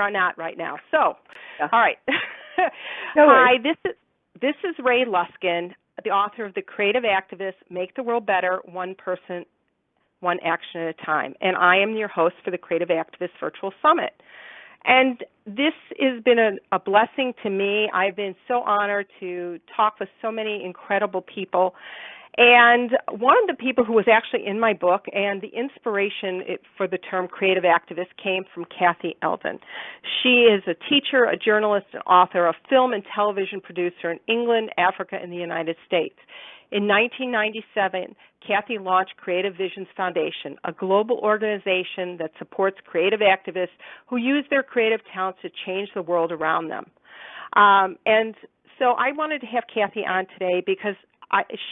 or not right now. So, Yeah. all right. No Hi, worries. this is Ray Luskin, the author of The Creative Activist, Make the World Better, One Person, One Action at a Time. And I am your host for the Creative Activist Virtual Summit. And this has been a blessing to me. I've been so honored to talk with so many incredible people. And one of the people who was actually in my book, and the inspiration for the term creative activist came from Kathy Eldon. She is a teacher, a journalist, an author, a film and television producer in England, Africa, and the United States. In 1997, Kathy launched Creative Visions Foundation, a global organization that supports creative activists who use their creative talents to change the world around them. And so I wanted to have Kathy on today because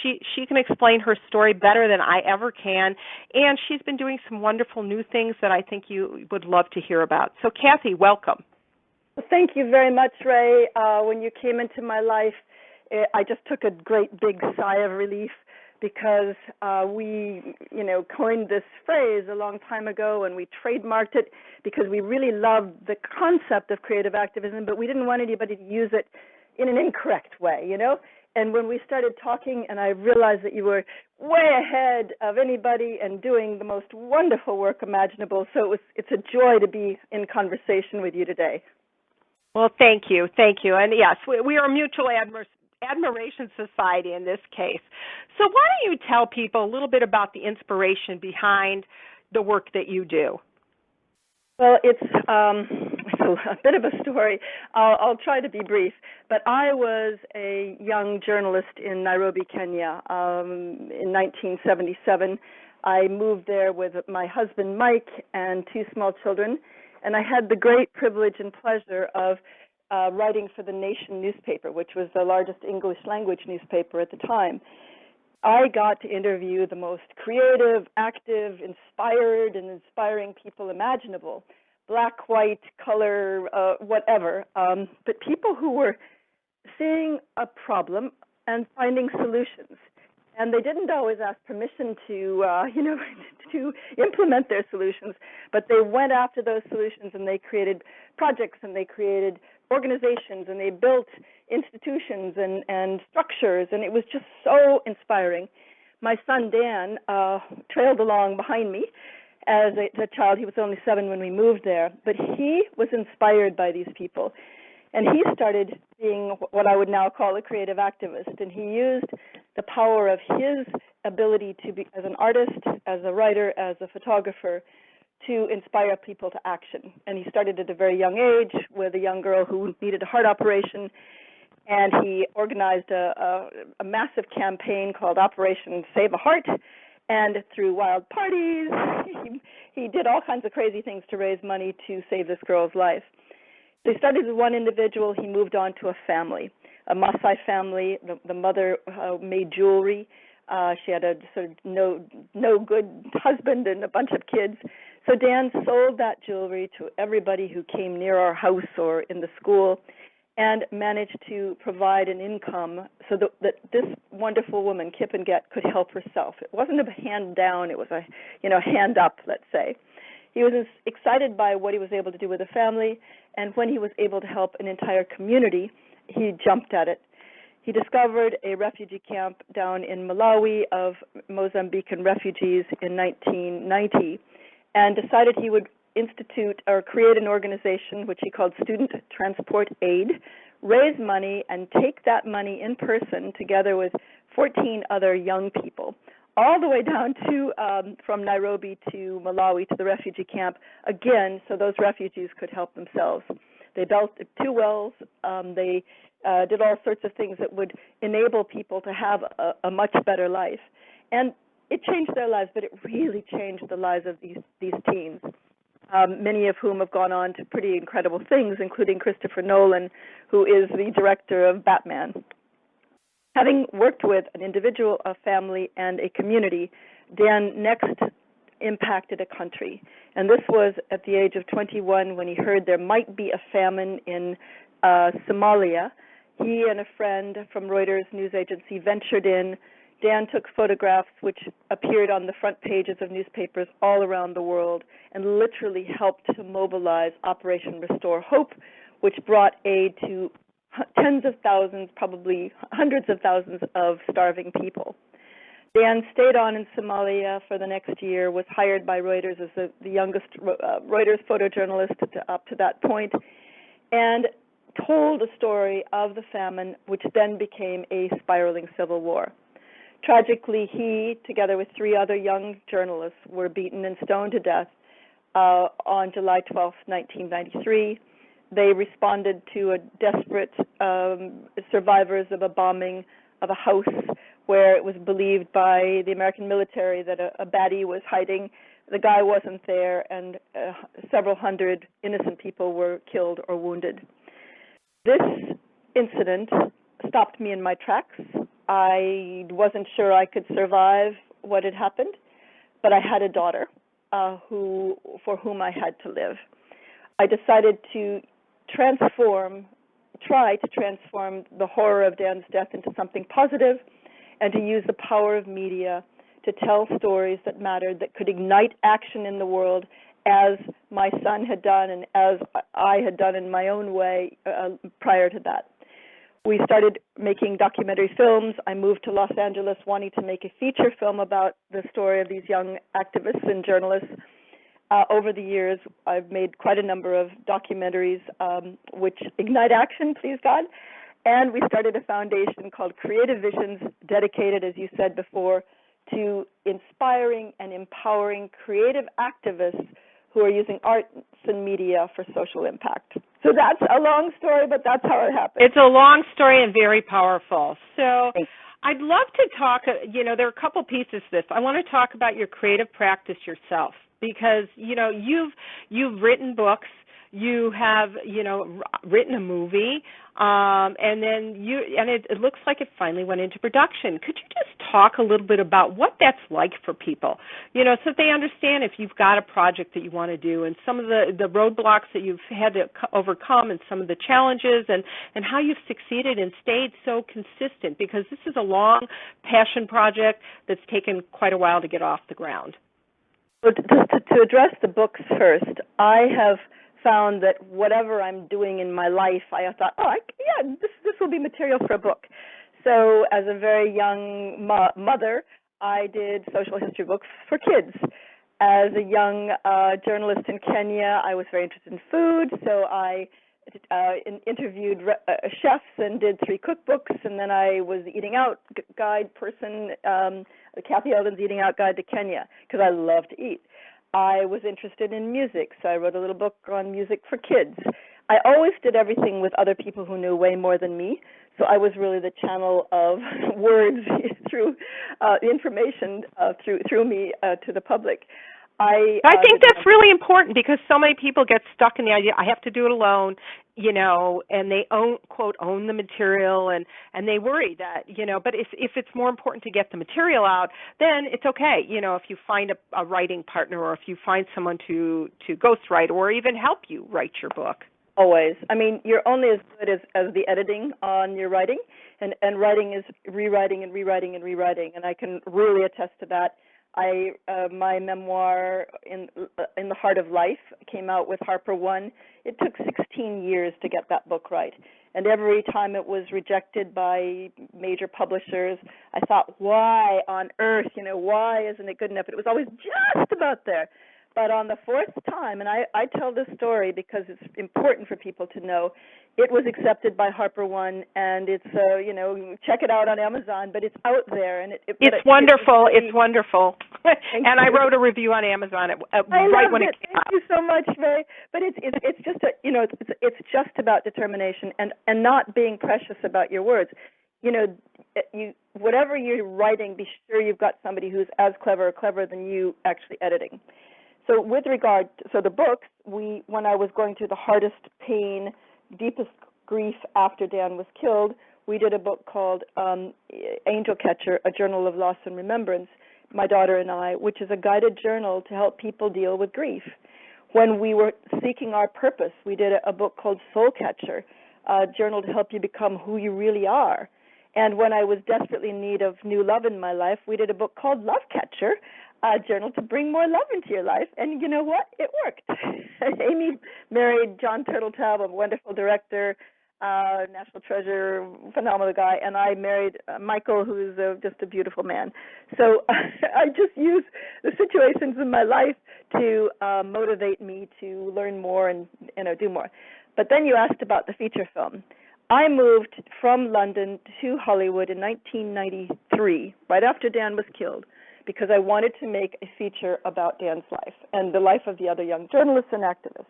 she can explain her story better than I ever can, and she's been doing some wonderful new things that I think you would love to hear about. So, Kathy, welcome. Well, thank you very much, Ray. When you came into my life, I just took a great big sigh of relief because we, coined this phrase a long time ago, and we trademarked it because we really loved the concept of creative activism, but we didn't want anybody to use it in an incorrect way, And when we started talking, and I realized that you were way ahead of anybody and doing the most wonderful work imaginable, so it's a joy to be in conversation with you today. Well, thank you. And yes, we are a mutual admiration society in this case. So why don't you tell people a little bit about the inspiration behind the work that you do? Well, it's a bit of a story. I'll try to be brief. But I was a young journalist in Nairobi, Kenya, in 1977. I moved there with my husband, Mike, and 2 small children, and I had the great privilege and pleasure of writing for the Nation newspaper, which was the largest English language newspaper at the time. I got to interview the most creative, active, inspired, and inspiring people imaginable, black, white, color, whatever, but people who were seeing a problem and finding solutions. And they didn't always ask permission to, to implement their solutions, but they went after those solutions and they created projects and they created organizations and they built institutions and structures, and it was just so inspiring. My son Dan trailed along behind me as a child. He was only 7 when we moved there, but he was inspired by these people. And he started being what I would now call a creative activist, and he used the power of his ability to be, as an artist, as a writer, as a photographer, to inspire people to action. And he started at a very young age with a young girl who needed a heart operation, and he organized a massive campaign called Operation Save a Heart, and through wild parties, he did all kinds of crazy things to raise money to save this girl's life. So he started with one individual. He moved on to a family, a Maasai family. The mother made jewelry. She had a sort of no good husband and a bunch of kids. So Dan sold that jewelry to everybody who came near our house or in the school, and managed to provide an income so that this wonderful woman, Kip and Get, could help herself. It wasn't a hand down; it was a hand up, let's say. He was excited by what he was able to do with the family, and when he was able to help an entire community, he jumped at it. He discovered a refugee camp down in Malawi of Mozambican refugees in 1990 and decided he would institute or create an organization which he called Student Transport Aid, raise money, and take that money in person together with 14 other young people, all the way down to from Nairobi to Malawi to the refugee camp, again, so those refugees could help themselves. They built 2 wells. They did all sorts of things that would enable people to have a much better life. And it changed their lives, but it really changed the lives of these teens, many of whom have gone on to pretty incredible things, including Christopher Nolan, who is the director of Batman. Having worked with an individual, a family, and a community, Dan next impacted a country. And this was at the age of 21 when he heard there might be a famine in Somalia. He and a friend from Reuters news agency ventured in, Dan took photographs which appeared on the front pages of newspapers all around the world and literally helped to mobilize Operation Restore Hope, which brought aid to tens of thousands, probably hundreds of thousands of starving people. Dan stayed on in Somalia for the next year, was hired by Reuters as the youngest Reuters photojournalist up to that point, and told a story of the famine, which then became a spiraling civil war. Tragically, he, together with 3 other young journalists, were beaten and stoned to death on July 12, 1993. They responded to a desperate survivors of a bombing of a house where it was believed by the American military that a baddie was hiding. The guy wasn't there, and several hundred innocent people were killed or wounded. This incident stopped me in my tracks. I wasn't sure I could survive what had happened, but I had a daughter for whom I had to live. I decided to try to transform the horror of Dan's death into something positive, and to use the power of media to tell stories that mattered, that could ignite action in the world, as my son had done and as I had done in my own way prior to that. We started making documentary films. I moved to Los Angeles wanting to make a feature film about the story of these young activists and journalists. Over the years, I've made quite a number of documentaries which ignite action, please God. And we started a foundation called Creative Visions, dedicated, as you said before, to inspiring and empowering creative activists who are using arts and media for social impact. So that's a long story, but that's how it happened. It's a long story and very powerful. So I'd love to talk, there are a couple pieces to this. I want to talk about your creative practice yourself, because, you've written books, you have, written a movie, and then it looks like it finally went into production. Could you just talk a little bit about what that's like for people, so that they understand if you've got a project that you want to do, and some of the roadblocks that you've had to overcome, and some of the challenges, and how you've succeeded and stayed so consistent, because this is a long passion project that's taken quite a while to get off the ground. So to address the books first, I have found that whatever I'm doing in my life, I thought, this will be material for a book. So as a very young mother, I did social history books for kids. As a young journalist in Kenya, I was very interested in food, so I interviewed chefs and did 3 cookbooks, and then I was the eating out guide person, Kathy Eldon's Eating Out Guide to Kenya, because I love to eat. I was interested in music, so I wrote a little book on music for kids. I always did everything with other people who knew way more than me, so I was really the channel of words through information through me to the public. I think that's really important, because so many people get stuck in the idea, I have to do it alone, and they own the material, and they worry that, but if it's more important to get the material out, then it's okay, if you find a writing partner, or if you find someone to ghostwrite, or even help you write your book. Always. I mean, you're only as good as the editing on your writing, and writing is rewriting and rewriting and rewriting, and I can really attest to that. My memoir, In the Heart of Life, came out with Harper One. It took 16 years to get that book right. And every time it was rejected by major publishers, I thought, why on earth, why isn't it good enough? It was always just about there. But on the 4th time, and I tell this story because it's important for people to know, it was accepted by Harper One, and it's, check it out on Amazon, but it's out there. And it's wonderful. It's wonderful. And I wrote a review on Amazon right when it came out. Thank you so much, Ray. But it's just, it's just about determination and not being precious about your words. Whatever you're writing, be sure you've got somebody who's as clever or cleverer than you actually editing. So with regard to the books, when I was going through the hardest pain, deepest grief after Dan was killed, we did a book called Angel Catcher, A Journal of Loss and Remembrance, my daughter and I, which is a guided journal to help people deal with grief. When we were seeking our purpose, we did a book called Soul Catcher, a journal to help you become who you really are. And when I was desperately in need of new love in my life, we did a book called Love Catcher, a journal to bring more love into your life. And you know what? It worked. Amy married John Turtletab, a wonderful director, national treasure, phenomenal guy, and I married Michael, who's just a beautiful man. So I just use the situations in my life to motivate me to learn more and do more. But then you asked about the feature film. I moved from London to Hollywood in 1993, right after Dan was killed, because I wanted to make a feature about Dan's life and the life of the other young journalists and activists.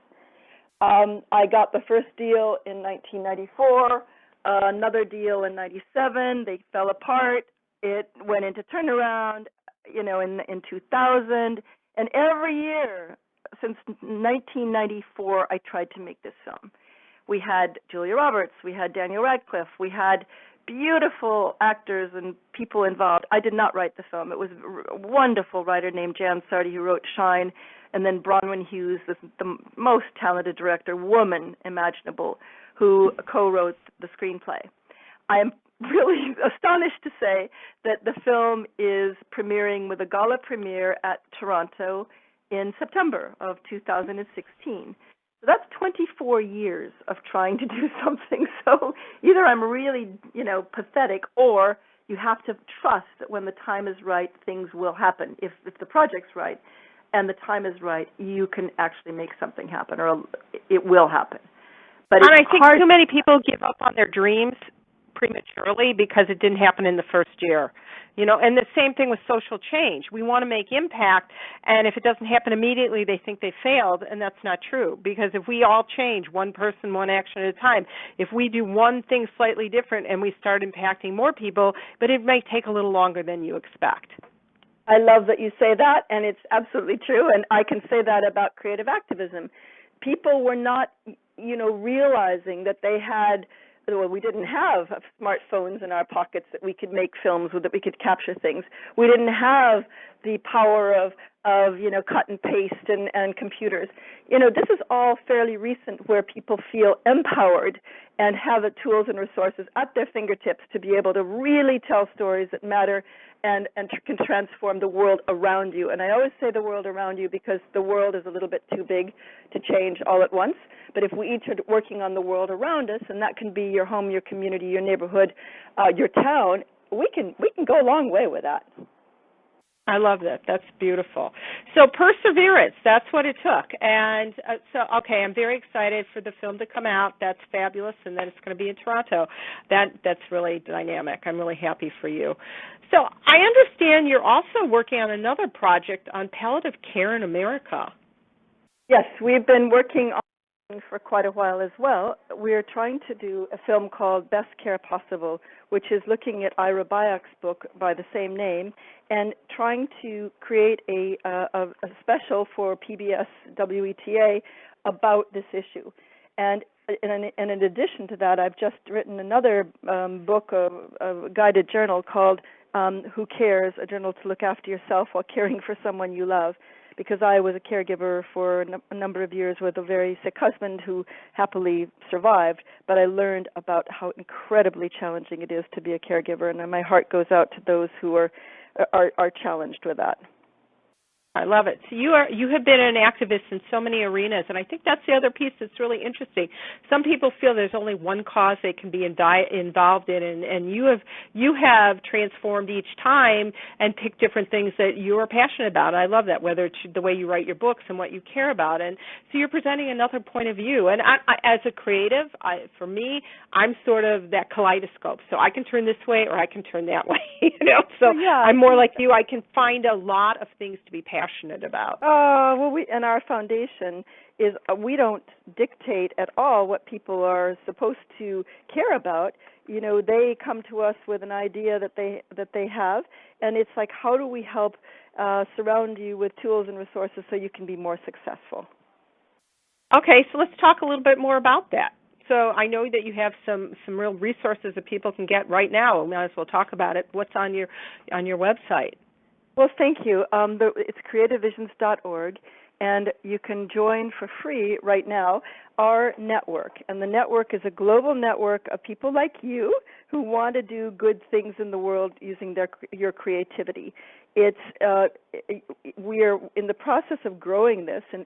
I got the first deal in 1994, another deal in 97. They fell apart. It went into turnaround, in 2000. And every year since 1994, I tried to make this film. We had Julia Roberts. We had Daniel Radcliffe. We had beautiful actors and people involved. I did not write the film. It was a wonderful writer named Jan Sardi who wrote Shine, and then Bronwyn Hughes, the most talented director, woman imaginable, who co-wrote the screenplay. I am really astonished to say that the film is premiering with a gala premiere at Toronto in September of 2016. So that's 24 years of trying to do something. So either I'm really, pathetic, or you have to trust that when the time is right, things will happen. If the project's right and the time is right, you can actually make something happen, or it will happen. But and I think too many people give up on their dreams prematurely because it didn't happen in the first year. And the same thing with social change. We want to make impact, and if it doesn't happen immediately, they think they failed, and that's not true. Because if we all change, one person, one action at a time, if we do one thing slightly different and we start impacting more people, but it may take a little longer than you expect. I love that you say that, and it's absolutely true, and I can say that about creative activism. People were not, realizing that they had, we didn't have smartphones in our pockets that we could make films with, that we could capture things. We didn't have the power of cut and paste and computers. This is all fairly recent, where people feel empowered and have the tools and resources at their fingertips to be able to really tell stories that matter and can transform the world around you. And I always say the world around you because the world is a little bit too big to change all at once. But if we each are working on the world around us, and that can be your home, your community, your neighborhood, your town, we can go a long way with that. I love that. That's beautiful. So perseverance, that's what it took. And okay, I'm very excited for the film to come out. That's fabulous, and then it's going to be in Toronto. That's really dynamic. I'm really happy for you. So I understand you're also working on another project on palliative care in America. Yes, we've been working on for quite a while as well. We're trying to do a film called Best Care Possible, which is looking at Ira Byock's book by the same name and trying to create a special for PBS WETA about this issue. And in addition to that, I've just written another book, a guided journal called Who Cares? A Journal to Look After Yourself While Caring for Someone You Love, because I was a caregiver for a number of years with a very sick husband who happily survived, but I learned about how incredibly challenging it is to be a caregiver, and my heart goes out to those who are challenged with that. I love it. So you have been an activist in so many arenas, and I think that's the other piece that's really interesting. Some people feel there's only one cause they can be involved in, and you have transformed each time and picked different things that you are passionate about. I love that, whether it's the way you write your books and what you care about, and so you're presenting another point of view. And I, as a creative, for me, I'm sort of that kaleidoscope. So I can turn this way or I can turn that way. So yeah, I'm more like you. I can find a lot of things to be passionate about. Well, and our foundation is we don't dictate at all what people are supposed to care about. They come to us with an idea that they have, and it's like, how do we help surround you with tools and resources so you can be more successful? Okay, so let's talk a little bit more about that. So I know that you have some real resources that people can get right now. We might as well talk about it. What's on your website? Well, thank you. It's creativevisions.org, and you can join for free right now our network. And the network is a global network of people like you who want to do good things in the world using your creativity. We're in the process of growing this, and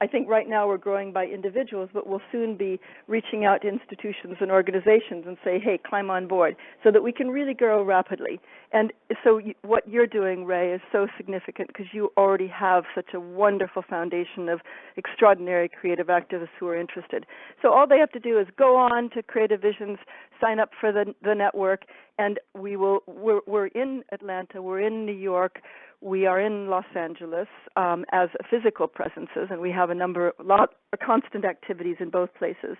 I think right now we're growing by individuals, but we'll soon be reaching out to institutions and organizations and say, hey, climb on board, so that we can really grow rapidly. And so what you're doing, Ray, is so significant because you already have such a wonderful foundation of extraordinary creative activists who are interested. So all they have to do is go on to Creative Visions, sign up for the network, and we're in Atlanta, we're in New York, we are in Los Angeles as physical presences, and we have constant activities in both places.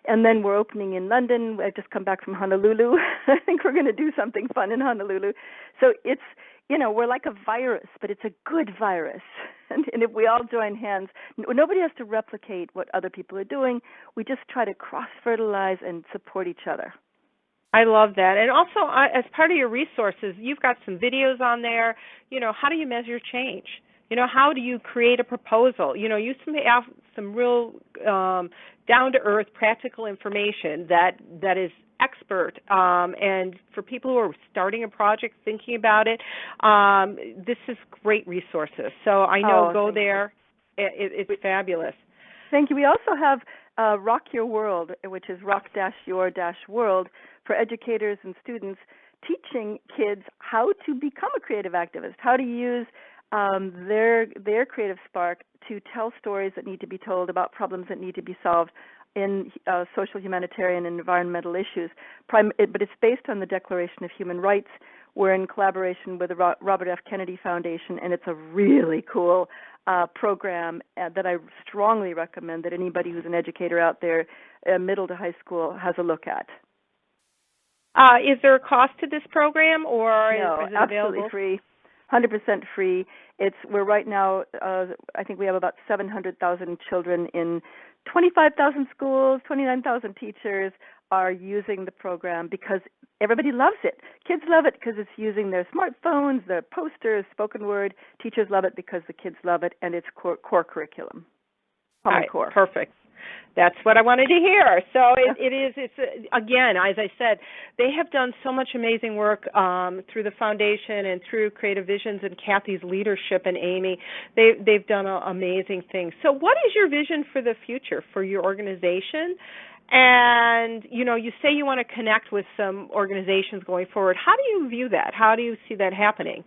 And then we're opening in London. I've just come back from Honolulu. I think we're going to do something fun in Honolulu. So it's, we're like a virus, but it's a good virus. And if we all join hands, nobody has to replicate what other people are doing. We just try to cross-fertilize and support each other. I love that. And also, as part of your resources, you've got some videos on there. How do you measure change? How do you create a proposal? You have some real down-to-earth, practical information that is expert. And for people who are starting a project, thinking about it, this is great resources. So I know go there. It's fabulous. Thank you. We also have Rock Your World, which is rock-your-world for educators and students, teaching kids how to become a creative activist, how to use their creative spark to tell stories that need to be told about problems that need to be solved in social, humanitarian, and environmental issues. But it's based on the Declaration of Human Rights. We're in collaboration with the Robert F. Kennedy Foundation, and it's a really cool program that I strongly recommend that anybody who's an educator out there, middle to high school, has a look at. Is there a cost to this program, or no, is it available? Absolutely free, 100% free. We're right now, I think we have about 700,000 children in 25,000 schools, 29,000 teachers are using the program because everybody loves it. Kids love it because it's using their smartphones, their posters, spoken word. Teachers love it because the kids love it, and it's core curriculum. Common Core. Perfect. That's what I wanted to hear. So it's again, as I said, they have done so much amazing work through the foundation and through Creative Visions and Kathy's leadership and Amy. They've done amazing things. So what is your vision for the future for your organization? And, you say you want to connect with some organizations going forward. How do you view that? How do you see that happening?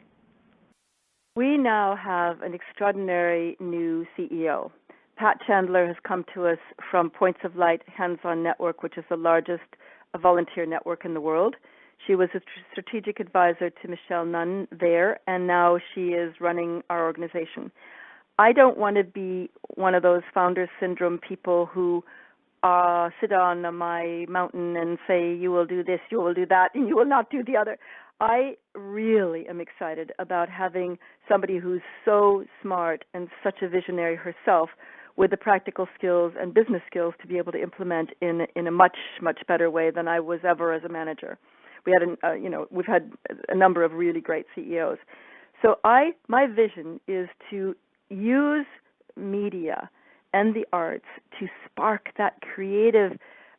We now have an extraordinary new CEO. Pat Chandler has come to us from Points of Light Hands-On Network, which is the largest volunteer network in the world. She was a strategic advisor to Michelle Nunn there, and now she is running our organization. I don't want to be one of those founder syndrome people who sit on my mountain and say, you will do this, you will do that, and you will not do the other. I really am excited about having somebody who's so smart and such a visionary herself with the practical skills and business skills to be able to implement in a much, much better way than I was ever as a manager. We've had a number of really great CEOs. So my vision is to use media and the arts to spark that creative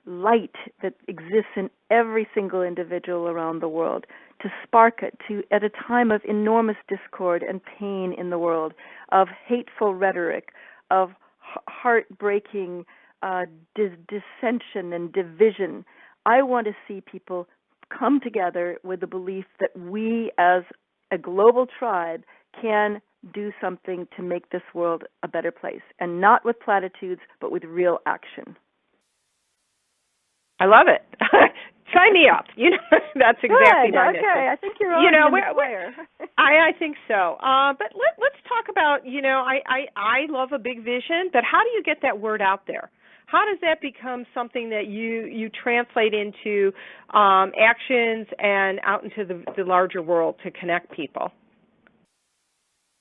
light that exists in every single individual around the world, to spark it at a time of enormous discord and pain in the world, of hateful rhetoric, of heartbreaking dissension and division. I want to see people come together with the belief that we as a global tribe can do something to make this world a better place, and not with platitudes, but with real action. I love it. Sign me up. That's exactly my mission. Okay, I think you're on the player. I think so. But let's talk about, I love a big vision, but how do you get that word out there? How does that become something that you translate into actions and out into the larger world to connect people?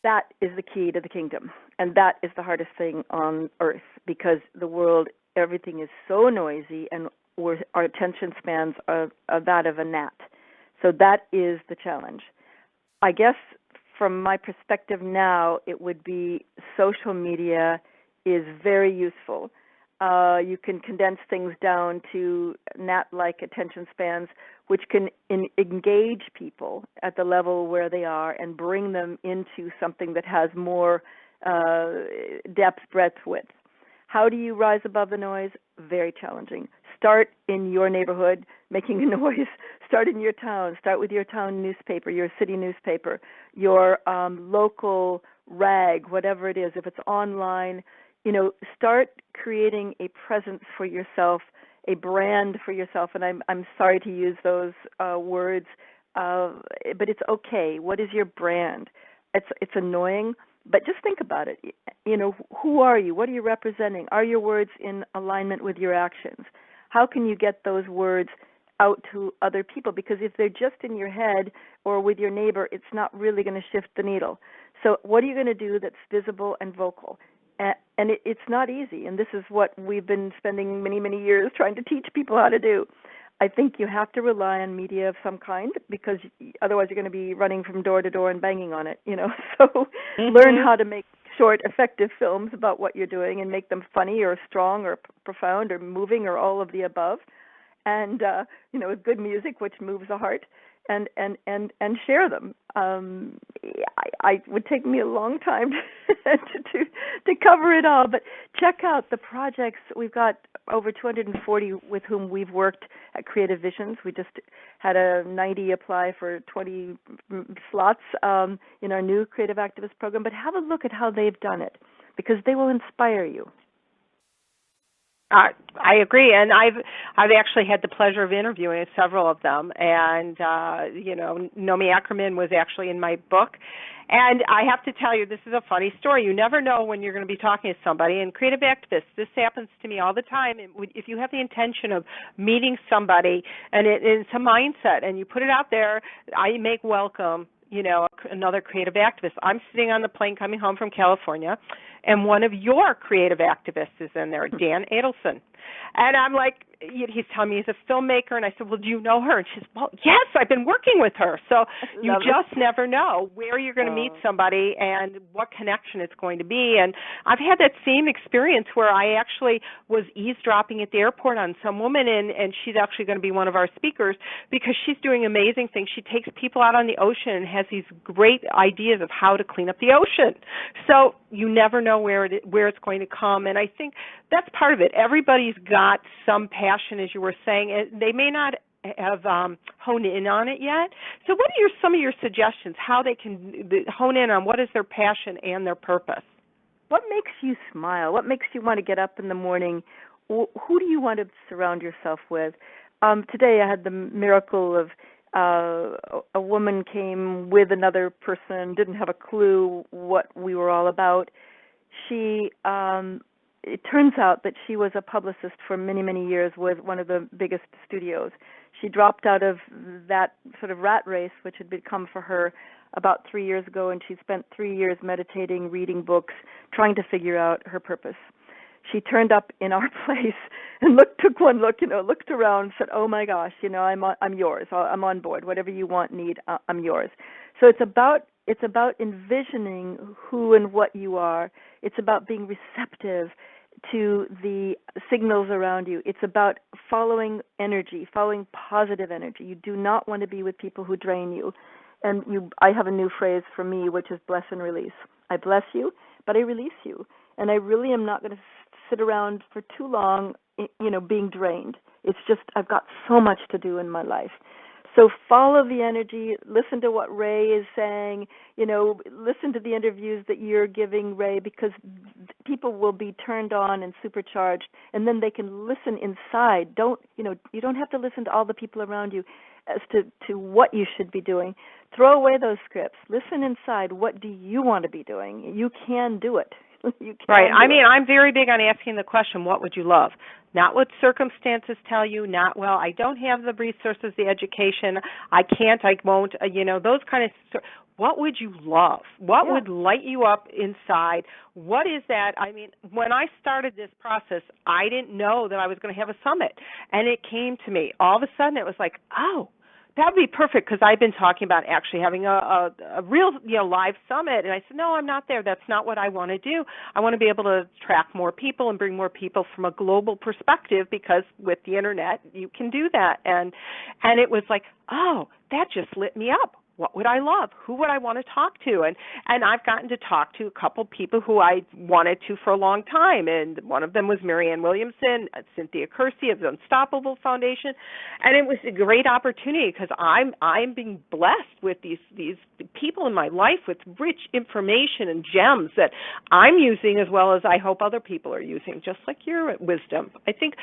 That is the key to the kingdom, and that is the hardest thing on earth, because the world, everything is so noisy, and our attention spans are that of a gnat. So that is the challenge. I guess from my perspective now, it would be social media is very useful. You can condense things down to gnat-like attention spans, which can engage people at the level where they are and bring them into something that has more depth, breadth, width. How do you rise above the noise? Very challenging. Start in your neighborhood making a noise. Start in your town. Start with your town newspaper, your city newspaper, your local rag, whatever it is. If it's online, start creating a presence for yourself, a brand for yourself. And I'm sorry to use those words, but it's okay. What is your brand? It's annoying, but just think about it. Who are you? What are you representing? Are your words in alignment with your actions? How can you get those words out to other people? Because if they're just in your head or with your neighbor, it's not really going to shift the needle. So what are you going to do that's visible and vocal? And it's not easy, and this is what we've been spending many, many years trying to teach people how to do. I think you have to rely on media of some kind, because otherwise you're going to be running from door to door and banging on it, So learn how to make short, effective films about what you're doing and make them funny or strong or profound or moving or all of the above. And, with good music, which moves the heart, and share them. I would take me a long time to cover it all, but check out the projects. We've got over 240 with whom we've worked at Creative Visions. We just had a 90 apply for 20 slots in our new Creative Activist program, but have a look at how they've done it, because they will inspire you. I agree, and I've actually had the pleasure of interviewing several of them, and Nomi Ackerman was actually in my book, and I have to tell you, this is a funny story. You never know when you're going to be talking to somebody, and creative activists, this happens to me all the time. If you have the intention of meeting somebody, and it's a mindset, and you put it out there, I make welcome another creative activist. I'm sitting on the plane coming home from California, and one of your creative activists is in there, Dan Adelson. And I'm like, he's telling me he's a filmmaker, and I said, well, do you know her? And she said, well, yes, I've been working with her. So you just never know where you're going to meet somebody and what connection it's going to be. And I've had that same experience where I actually was eavesdropping at the airport on some woman, and she's actually going to be one of our speakers because she's doing amazing things. She takes people out on the ocean and has these great ideas of how to clean up the ocean. So you never know where it's going to come, and I think that's part of it. Everybody's got some passion, as you were saying, and they may not have honed in on it yet. So what are some of your suggestions, how they can hone in on what is their passion and their purpose? What makes you smile? What makes you want to get up in the morning? Who do you want to surround yourself with? Today I had the miracle of a woman came with another person, didn't have a clue what we were all about. She it turns out that she was a publicist for many, many years with one of the biggest studios. She dropped out of that sort of rat race, which had become for her about 3 years ago, and she spent 3 years meditating, reading books, trying to figure out her purpose. She turned up in our place and took one look, looked around, said, "Oh my gosh, I'm yours. I'm on board. Whatever you want, need, I'm yours." So it's about envisioning who and what you are. It's about being receptive to the signals around you. It's about following energy, following positive energy. You do not want to be with people who drain you. And I have a new phrase for me, which is bless and release. I bless you, but I release you. And I really am not going to sit around for too long, being drained. It's just I've got so much to do in my life. So follow the energy, listen to what Ray is saying, listen to the interviews that you're giving, Ray, because people will be turned on and supercharged, and then they can listen inside. You don't have to listen to all the people around you as to what you should be doing. Throw away those scripts. Listen inside. What do you want to be doing? You can do it. Right. I mean, I'm very big on asking the question, what would you love? Not what circumstances tell you, not, well, I don't have the resources, the education, I can't, I won't, those kind of, what would you love? What would light you up inside? What is that? I mean, when I started this process, I didn't know that I was going to have a summit, and it came to me. All of a sudden, it was like, oh, that would be perfect because I've been talking about actually having a real live summit, and I said no, I'm not there. That's not what I want to do. I want to be able to track more people and bring more people from a global perspective because with the internet you can do that. And it was like, oh, that just lit me up. What would I love? Who would I want to talk to? And I've gotten to talk to a couple people who I wanted to for a long time, and one of them was Marianne Williamson, Cynthia Kersey of the Unstoppable Foundation, and it was a great opportunity because I'm being blessed with these people in my life with rich information and gems that I'm using as well as I hope other people are using, just like your wisdom. I think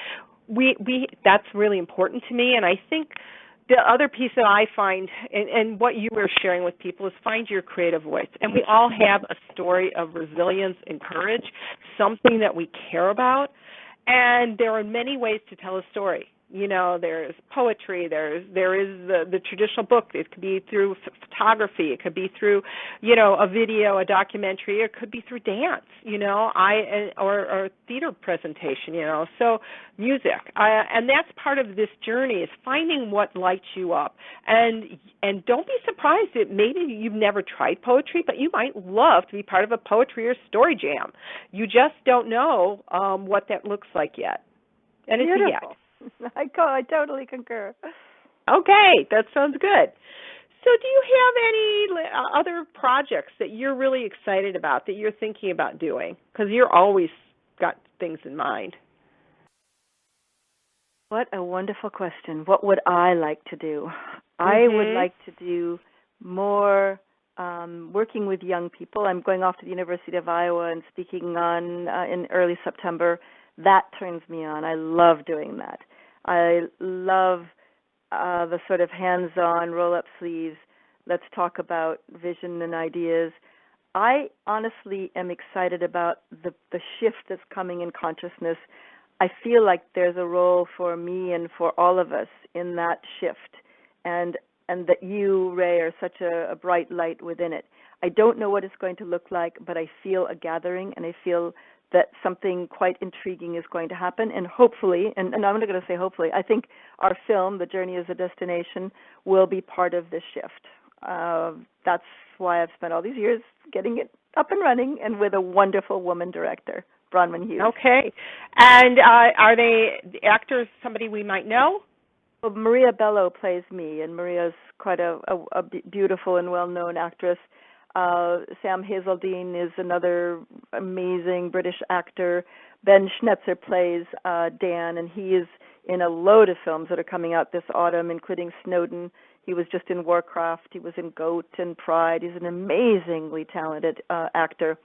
we that's really important to me, and I think the other piece that I find, and what you were sharing with people, is find your creative voice. And we all have a story of resilience and courage, something that we care about. And there are many ways to tell a story. There's poetry, there is the traditional book. It could be through photography, it could be through, a video, a documentary, it could be through dance, or theater presentation, so music. And that's part of this journey is finding what lights you up. And don't be surprised that maybe you've never tried poetry, but you might love to be part of a poetry or story jam. You just don't know what that looks like yet. And it's a yes. I totally concur. Okay, that sounds good. So do you have any other projects that you're really excited about, that you're thinking about doing? Because you're always got things in mind. What a wonderful question. What would I like to do? I would like to do more working with young people. I'm going off to the University of Iowa and speaking on in early September. That turns me on. I love doing that. I love the sort of hands-on, roll-up sleeves, let's talk about vision and ideas. I honestly am excited about the shift that's coming in consciousness. I feel like there's a role for me and for all of us in that shift, and that you, Ray, are such a bright light within it. I don't know what it's going to look like, but I feel a gathering, and I feel that something quite intriguing is going to happen, and hopefully, and I'm not going to say hopefully, I think our film, The Journey is a Destination, will be part of this shift. That's why I've spent all these years getting it up and running, and with a wonderful woman director, Bronwyn Hughes. Okay. And are they actors, somebody we might know? Well, Maria Bello plays me, and Maria's quite a beautiful and well-known actress. Sam Hazeldine is another amazing British actor. Ben Schnetzer plays Dan, and he is in a load of films that are coming out this autumn, including Snowden. He was just in Warcraft. He was in Goat and Pride. He's an amazingly talented actor.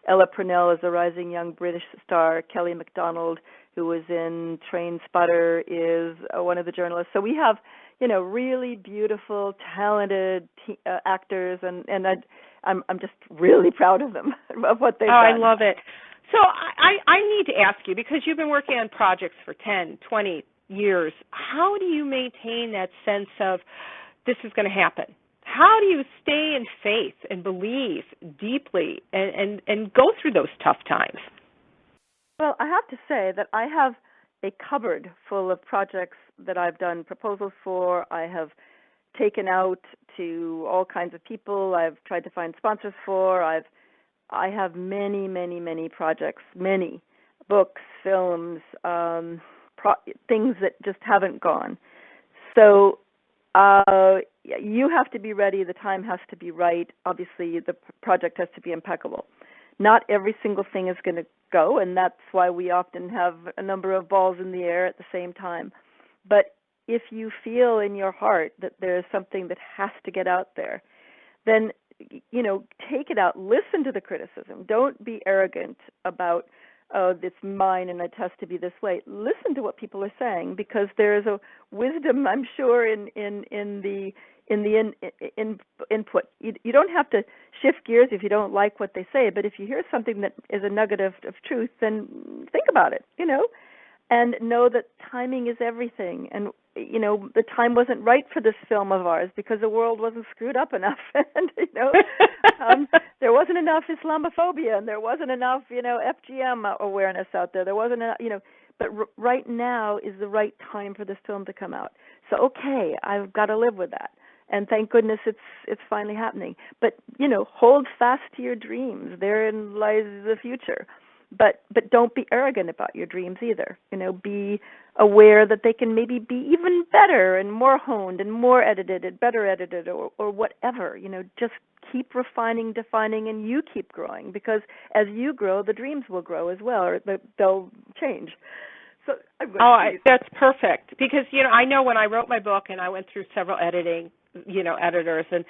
Ella Purnell is a rising young British star. Kelly MacDonald, who was in Train Spotter, is one of the journalists. So we have, really beautiful, talented actors, and I'm just really proud of them, of what they've done. I love it. So I need to ask you, because you've been working on projects for 10, 20 years, how do you maintain that sense of this is going to happen? How do you stay in faith and believe deeply and go through those tough times? Well, I have to say that I have a cupboard full of projects that I've done proposals for. I have taken out to all kinds of people. I've tried to find sponsors for. I have many, many, many projects, many books, films, things that just haven't gone. So you have to be ready. The time has to be right. Obviously, the project has to be impeccable. Not every single thing is going to go, and that's why we often have a number of balls in the air at the same time. But if you feel in your heart that there is something that has to get out there, then, take it out. Listen to the criticism. Don't be arrogant about, oh, it's mine and it has to be this way. Listen to what people are saying, because there is a wisdom, I'm sure, in the input. You don't have to shift gears if you don't like what they say, but if you hear something that is a nugget of truth, then think about it, and know that timing is everything. And, the time wasn't right for this film of ours because the world wasn't screwed up enough. And, there wasn't enough Islamophobia, and there wasn't enough, FGM awareness out there. There wasn't enough, but right now is the right time for this film to come out. So okay, I've got to live with that. And thank goodness it's finally happening. But, hold fast to your dreams. Therein lies the future. But don't be arrogant about your dreams either. Be aware that they can maybe be even better and more honed and more edited and better edited or whatever. Just keep refining, defining, and you keep growing, because as you grow, the dreams will grow as well, or they'll change. So that's perfect, because I know when I wrote my book and I went through several editors, and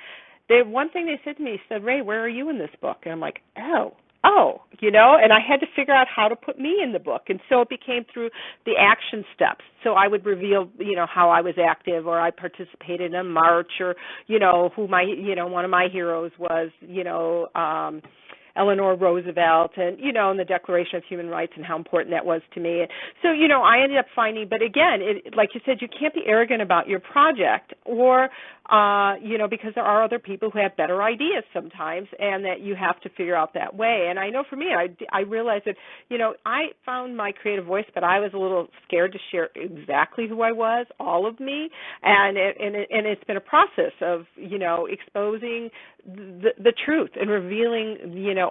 one thing they said to me, said, "Ray, where are you in this book?" And I'm like, oh, and I had to figure out how to put me in the book. And so it became through the action steps. So I would reveal, how I was active, or I participated in a march, or, who my, one of my heroes was, Eleanor Roosevelt, and, and the Declaration of Human Rights and how important that was to me. So, I ended up finding, but again, like you said, you can't be arrogant about your project, or, because there are other people who have better ideas sometimes, and that you have to figure out that way. And I know for me, I realized that, I found my creative voice, but I was a little scared to share exactly who I was, all of me, and it's been a process of, exposing the truth and revealing,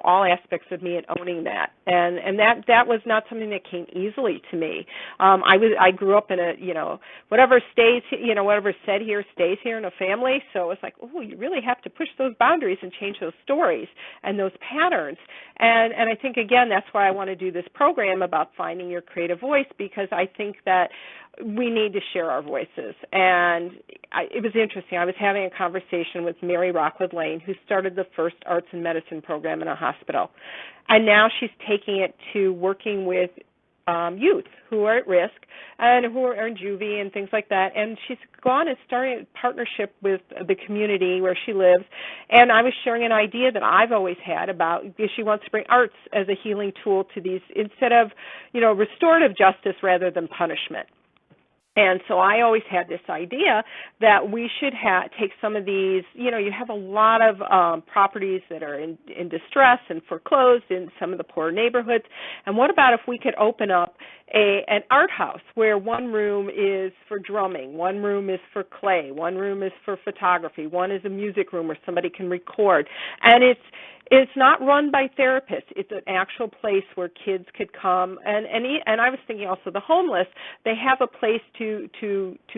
all aspects of me and owning that. And that was not something that came easily to me. I grew up in a, whatever stays, whatever said here stays here in a family. So it was like, oh, you really have to push those boundaries and change those stories and those patterns. And I think, again, that's why I want to do this program about finding your creative voice, because I think that we need to share our voices. And it was interesting. I was having a conversation with Mary Rockwood Lane, who started the first arts and medicine program in a hospital. And now she's taking it to working with youth who are at risk and who are in juvie and things like that. And she's gone and started a partnership with the community where she lives. And I was sharing an idea that I've always had about she wants to bring arts as a healing tool to these, instead of, restorative justice rather than punishment. And so I always had this idea that we should take some of these, you have a lot of properties that are in distress and foreclosed in some of the poorer neighborhoods. And what about if we could open up an art house where one room is for drumming, one room is for clay, one room is for photography, one is a music room where somebody can record. And it's not run by therapists. It's an actual place where kids could come, and I was thinking also the homeless. They have a place to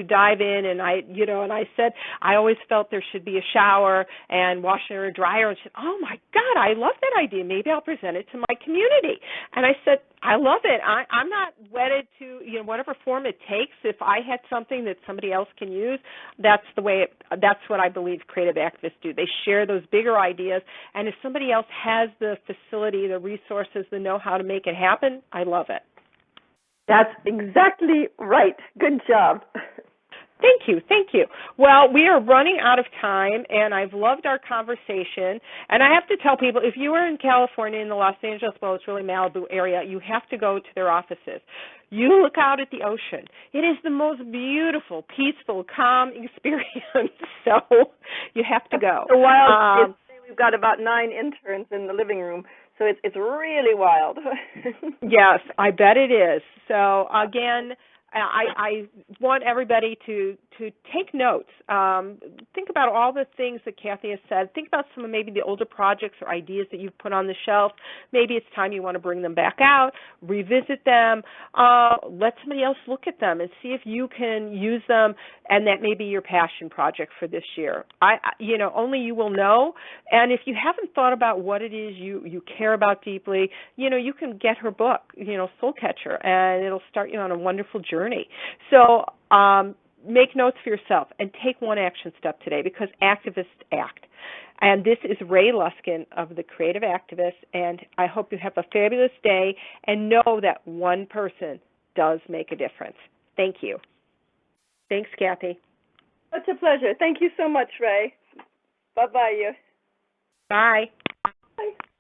dive in, and I said I always felt there should be a shower and washer and dryer. And she said, "Oh my God, I love that idea. Maybe I'll present it to my community." And I said, "I love it. I'm not wedded to whatever form it takes. If I had something that somebody else can use, that's what I believe creative activists do. They share those bigger ideas, and if somebody else has the facility, the resources, the know-how to make it happen, I love it." That's exactly right. Good job. Thank you. Well, we are running out of time, and I've loved our conversation. And I have to tell people, if you are in California, in the Los Angeles, well, it's really Malibu area, you have to go to their offices. You look out at the ocean. It is the most beautiful, peaceful, calm experience. So you have to go. The wild. We've got about 9 interns in the living room, so it's really wild. Yes, I bet it is. So again, I want everybody to take notes. Think about all the things that Kathy has said. Think about some of maybe the older projects or ideas that you've put on the shelf. Maybe it's time you want to bring them back out, revisit them, let somebody else look at them and see if you can use them, and that may be your passion project for this year. Only you will know. And if you haven't thought about what it is you care about deeply, you can get her book, Soul Catcher, and it'll start you on a wonderful journey. So make notes for yourself and take one action step today, because activists act. And this is Ray Luskin of The Creative Activist, and I hope you have a fabulous day and know that one person does make a difference. Thank you. Thanks, Kathy. Such a pleasure. Thank you so much, Ray. Bye-bye. Bye.